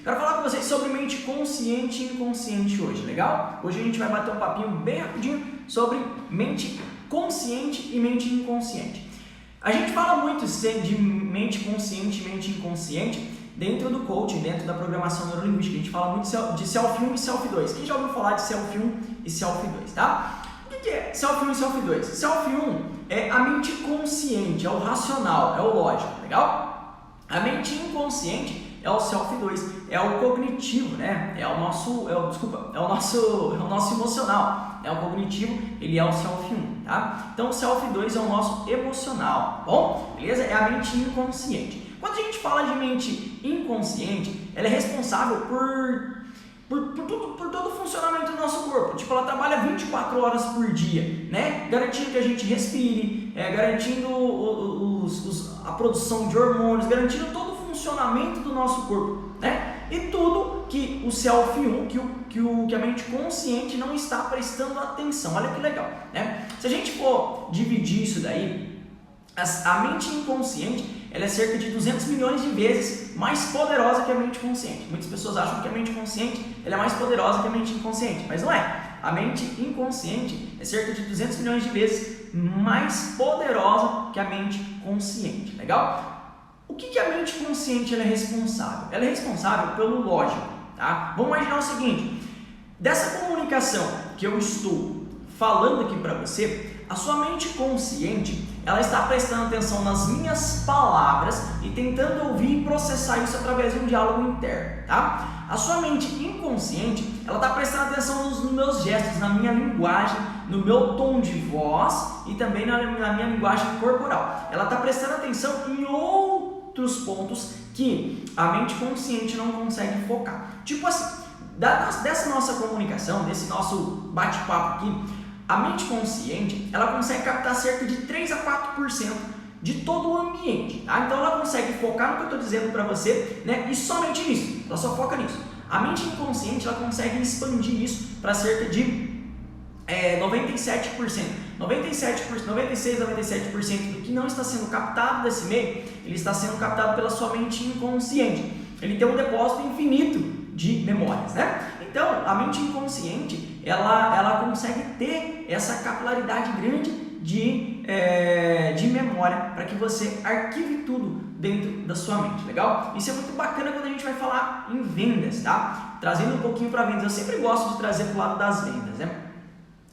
Quero falar com vocês sobre mente consciente e inconsciente hoje, legal? Hoje a gente vai bater um papinho bem rapidinho sobre mente consciente e mente inconsciente. A gente fala muito de mente consciente e mente inconsciente dentro do coaching, dentro da programação neurolinguística. A gente fala muito de Self 1 e Self 2. Quem já ouviu falar de Self 1 e Self 2, tá? O que é Self 1 e Self 2? Self 1 é a mente consciente, é o racional, é o lógico, legal? A mente inconsciente é o Self 2, é o cognitivo, né? É o nosso emocional, é o cognitivo, ele é o Self 1, tá? Então o Self 2 é o nosso emocional, tá bom? Beleza? É a mente inconsciente. Quando a gente fala de mente inconsciente, ela é responsável por todo o funcionamento do nosso corpo. Tipo, ela trabalha 24 horas por dia, né? Garantindo que a gente respire, garantindo a produção de hormônios, garantindo todo o funcionamento do nosso corpo, né? E tudo que o Self 1, que a mente consciente não está prestando atenção. Olha que legal, né? Se a gente for dividir isso daí, a mente inconsciente, ela é cerca de 200 milhões de vezes mais poderosa que a mente consciente. Muitas pessoas acham que a mente consciente ela é mais poderosa que a mente inconsciente, mas não é. A mente inconsciente é cerca de 200 milhões de vezes mais poderosa que a mente consciente, legal? O que a mente consciente ela é responsável? Ela é responsável pelo lógico, tá? Vamos imaginar o seguinte, dessa comunicação que eu estou falando aqui para você, a sua mente consciente, ela está prestando atenção nas minhas palavras e tentando ouvir e processar isso através de um diálogo interno, tá? A sua mente inconsciente, ela está prestando atenção nos meus gestos, na minha linguagem, no meu tom de voz e também na minha linguagem corporal. Ela está prestando atenção em outros pontos que a mente consciente não consegue focar. Tipo assim, dessa nossa comunicação, desse nosso bate-papo aqui, a mente consciente, ela consegue captar cerca de 3 a 4% de todo o ambiente, tá? Então ela consegue focar no que eu estou dizendo para você, né? E somente nisso, ela só foca nisso. A mente inconsciente, ela consegue expandir isso para cerca de 97%. 96 a 97% do que não está sendo captado desse meio, ele está sendo captado pela sua mente inconsciente. Ele tem um depósito infinito de memórias, né? Então, a mente inconsciente, ela consegue ter essa capilaridade grande de memória para que você arquive tudo dentro da sua mente, legal? Isso é muito bacana quando a gente vai falar em vendas, tá? Trazendo um pouquinho para vendas, eu sempre gosto de trazer para o lado das vendas, né?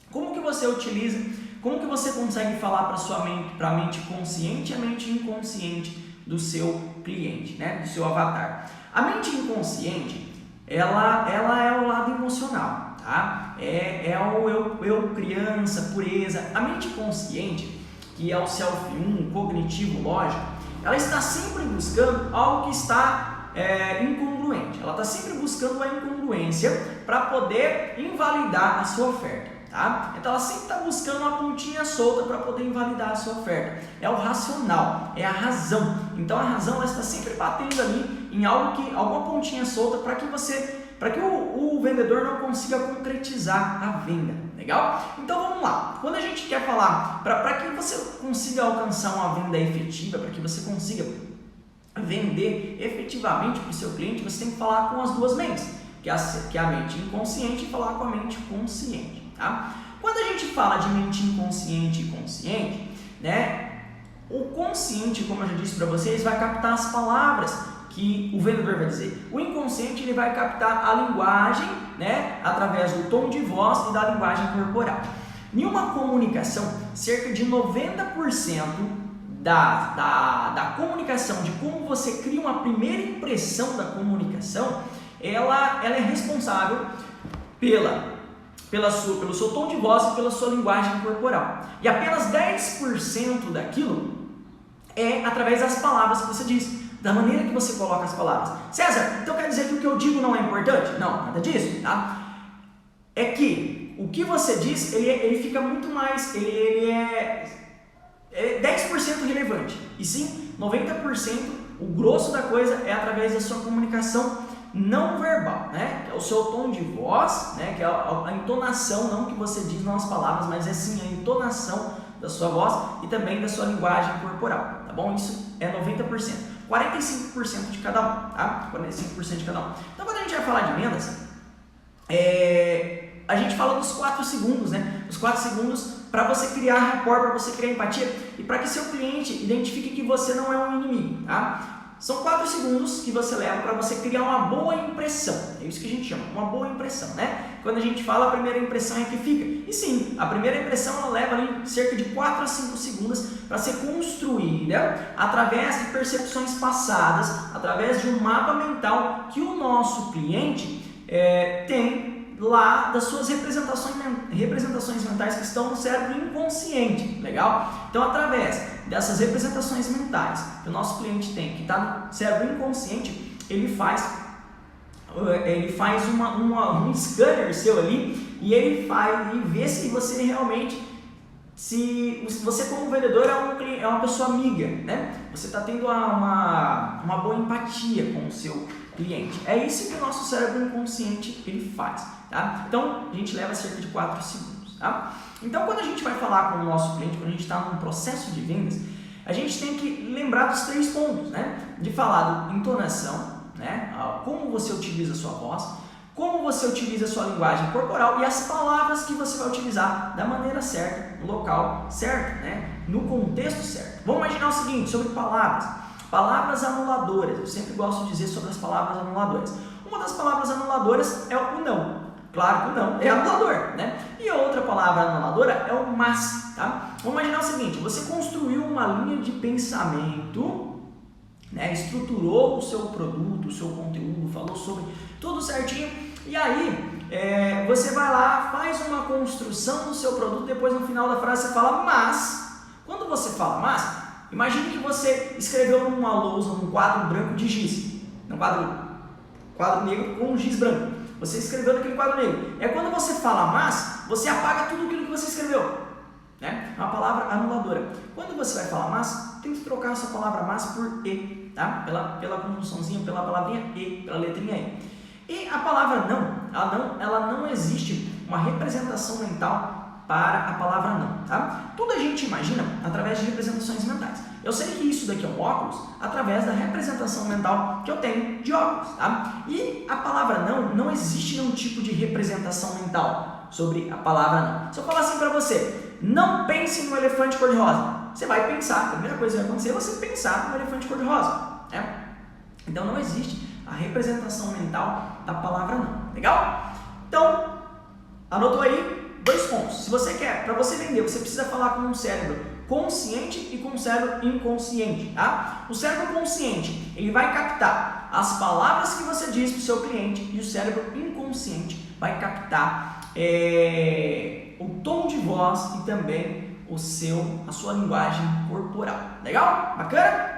Como que você utiliza, como que você consegue falar para sua mente, para a mente consciente e a mente inconsciente do seu cliente, né? Do seu avatar. A mente inconsciente, ela é o lado emocional, tá? É o eu criança, pureza. A mente consciente, que é o Self 1, cognitivo, lógico, ela está sempre buscando algo que está incongruente. Ela está sempre buscando a incongruência para poder invalidar a sua oferta, tá? Então ela sempre está buscando uma pontinha solta para poder invalidar a sua oferta. É o racional, é a razão. Então a razão ela está sempre batendo ali em alguma pontinha solta para que o vendedor não consiga concretizar a venda, legal? Então vamos lá, quando a gente quer falar para que você consiga alcançar uma venda efetiva, para que você consiga vender efetivamente para o seu cliente, você tem que falar com as duas mentes, que é a mente inconsciente e falar com a mente consciente, tá? Quando a gente fala de mente inconsciente e consciente, né, o consciente, como eu já disse para vocês, vai captar as palavras que o vendedor vai dizer. O inconsciente ele vai captar a linguagem, né, através do tom de voz e da linguagem corporal. Em uma comunicação, cerca de 90% da comunicação, de como você cria uma primeira impressão da comunicação, ela é responsável pelo seu tom de voz e pela sua linguagem corporal. E apenas 10% daquilo é através das palavras que você diz, da maneira que você coloca as palavras. César, então quer dizer que o que eu digo não é importante? Não, nada disso, tá? É que o que você diz, ele fica muito mais, ele é 10% relevante. E sim, 90%, o grosso da coisa é através da sua comunicação não verbal, né? Que é o seu tom de voz, né? Que é a entonação, não que você diz nas palavras, mas é sim a entonação da sua voz e também da sua linguagem corporal, tá bom? Isso é 90%. 45% de cada um, tá? 45% de cada um. Então, quando a gente vai falar de vendas, a gente fala dos 4 segundos, né? Os 4 segundos para você criar rapport, para você criar empatia e para que seu cliente identifique que você não é um inimigo, tá? São 4 segundos que você leva para você criar uma boa impressão. É isso que a gente chama, uma boa impressão, né? Quando a gente fala, a primeira impressão é que fica. E sim, a primeira impressão ela leva ali cerca de 4 a 5 segundos para ser construída através de percepções passadas, através de um mapa mental que o nosso cliente tem lá das suas representações mentais que estão no cérebro inconsciente, legal? Então, através dessas representações mentais que o nosso cliente tem, que está no cérebro inconsciente, ele faz um scanner seu ali e ele vê se você realmente, se você como vendedor é uma pessoa amiga, né? Você está tendo uma boa empatia com o seu cliente. É isso que o nosso cérebro inconsciente ele faz, tá? Então, a gente leva cerca de 4 segundos, tá? Então, quando a gente vai falar com o nosso cliente, quando a gente está num processo de vendas, a gente tem que lembrar dos 3 pontos, né? De falar da entonação, né? Como você utiliza a sua voz, como você utiliza a sua linguagem corporal e as palavras que você vai utilizar da maneira certa, no local certo, né? No contexto certo. Vamos imaginar o seguinte, sobre palavras. Palavras anuladoras, eu sempre gosto de dizer sobre as palavras anuladoras. Uma das palavras anuladoras é o não. Claro que o não é anulador, né? E a outra palavra anuladora é o mas, tá? Vamos imaginar o seguinte, você construiu uma linha de pensamento, né? Estruturou o seu produto, o seu conteúdo, falou sobre tudo certinho, e aí você vai lá, faz uma construção do seu produto, depois no final da frase você fala mas. Quando você fala mas, imagine que você escreveu numa lousa, num quadro branco de giz, num quadro negro com um giz branco. Você escreveu naquele quadro negro. Quando você fala mas, você apaga tudo aquilo que você escreveu, né? É uma palavra anuladora. Quando você vai falar mas, tem que trocar essa palavra mas por e, tá? Pela conjunçãozinha, pela palavrinha e, pela letrinha e. E a palavra não, ela não existe uma representação mental para a palavra não, tá? Tudo a gente imagina através de representações mentais. Eu sei que isso daqui é um óculos através da representação mental que eu tenho de óculos, tá? E a palavra não existe nenhum tipo de representação mental sobre a palavra não. Se eu falar assim para você, não pense no elefante cor-de-rosa, você vai pensar, a primeira coisa que vai acontecer é você pensar no elefante cor-de-rosa, né? Então não existe a representação mental da palavra não, legal? Então, anotou aí 2 pontos. Se você quer, para você vender, você precisa falar com um cérebro consciente e com um cérebro inconsciente, tá? O cérebro consciente, ele vai captar as palavras que você diz para o seu cliente e o cérebro inconsciente vai captar o tom de voz e também a sua linguagem corporal. Legal? Bacana?